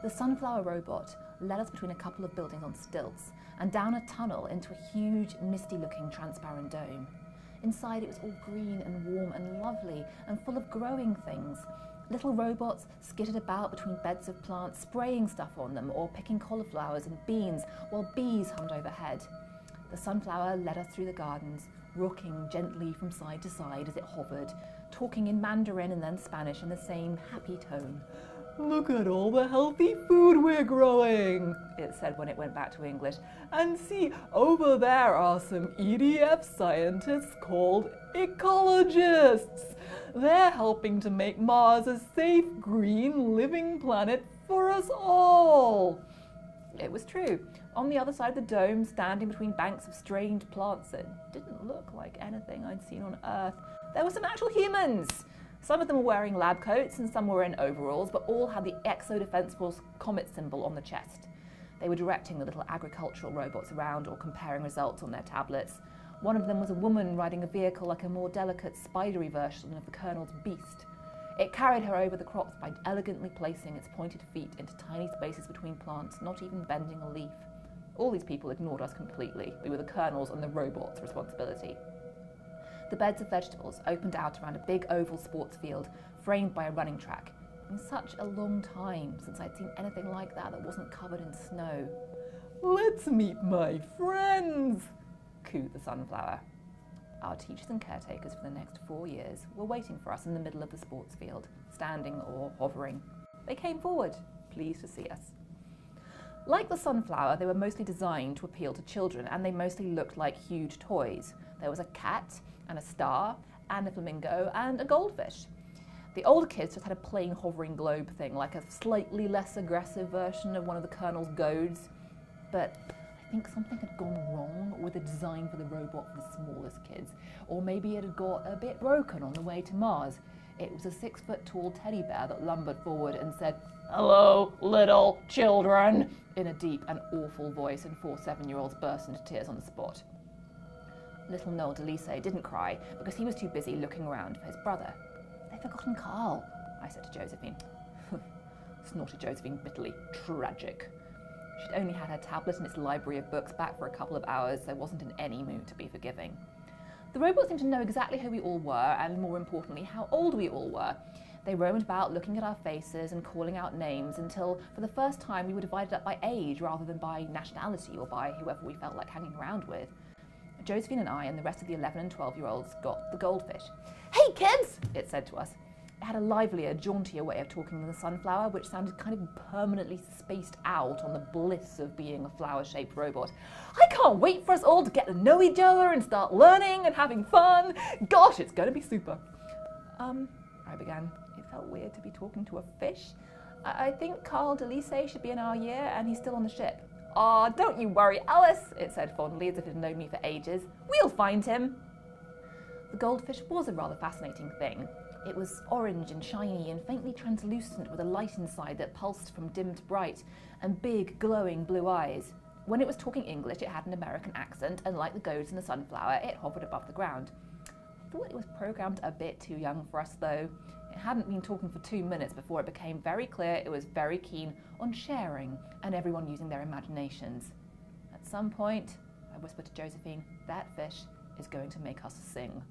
The sunflower robot led us between a couple of buildings on stilts and down a tunnel into a huge, misty-looking transparent dome. Inside it was all green and warm and lovely and full of growing things. Little robots skittered about between beds of plants, spraying stuff on them or picking cauliflowers and beans while bees hummed overhead. The sunflower led us through the gardens, rocking gently from side to side as it hovered, talking in Mandarin and then Spanish in the same happy tone. "Look at all the healthy food we're growing," it said when it went back to English. "And see, over there are some EDF scientists called ecologists. They're helping to make Mars a safe, green, living planet for us all." It was true. On the other side of the dome, standing between banks of strange plants that didn't look like anything I'd seen on Earth, there were some actual humans. Some of them were wearing lab coats and some were in overalls, but all had the Exo Defense Force comet symbol on the chest. They were directing the little agricultural robots around or comparing results on their tablets. One of them was a woman riding a vehicle like a more delicate, spidery version of the Colonel's beast. It carried her over the crops by elegantly placing its pointed feet into tiny spaces between plants, not even bending a leaf. All these people ignored us completely. We were the Colonel's and the robot's responsibility. The beds of vegetables opened out around a big oval sports field framed by a running track. In such a long time since I'd seen anything like that wasn't covered in snow. "Let's meet my friends," cooed the sunflower. Our teachers and caretakers for the next 4 years were waiting for us in the middle of the sports field, standing or hovering. They came forward, pleased to see us. Like the sunflower, they were mostly designed to appeal to children, and they mostly looked like huge toys. There was a cat, and a star, and a flamingo, and a goldfish. The older kids just had a plain hovering globe thing, like a slightly less aggressive version of one of the Colonel's goads. But I think something had gone wrong with the design for the robot for the smallest kids, or maybe it had got a bit broken on the way to Mars. It was a 6-foot-tall teddy bear that lumbered forward and said, "Hello, little children," in a deep and awful voice, and 4 7-year-olds burst into tears on the spot. Little Noel DeLise didn't cry because he was too busy looking around for his brother. "They've forgotten Carl," I said to Josephine. Snorted Josephine bitterly. Tragic. She'd only had her tablet and its library of books back for a couple of hours, so wasn't in any mood to be forgiving. The robots seemed to know exactly who we all were, and more importantly, how old we all were. They roamed about looking at our faces and calling out names until, for the first time, we were divided up by age rather than by nationality or by whoever we felt like hanging around with. Josephine and I and the rest of the 11 and 12-year-olds got the goldfish. "Hey kids," it said to us. It had a livelier, jauntier way of talking than the sunflower, which sounded kind of permanently spaced out on the bliss of being a flower-shaped robot. "I can't wait for us all to get to know each other and start learning and having fun. Gosh, it's going to be super." I began. It felt weird to be talking to a fish. "I think Carl DeLise should be in our year and he's still on the ship." "Aw, don't you worry, Alice," it said fondly, as if it had known me for ages. "We'll find him." The goldfish was a rather fascinating thing. It was orange and shiny and faintly translucent with a light inside that pulsed from dim to bright, and big, glowing blue eyes. When it was talking English, it had an American accent, and like the goats and the sunflower, it hovered above the ground. I thought it was programmed a bit too young for us, though. It hadn't been talking for 2 minutes before it became very clear it was very keen on sharing and everyone using their imaginations. "At some point," I whispered to Josephine, "that fish is going to make us sing."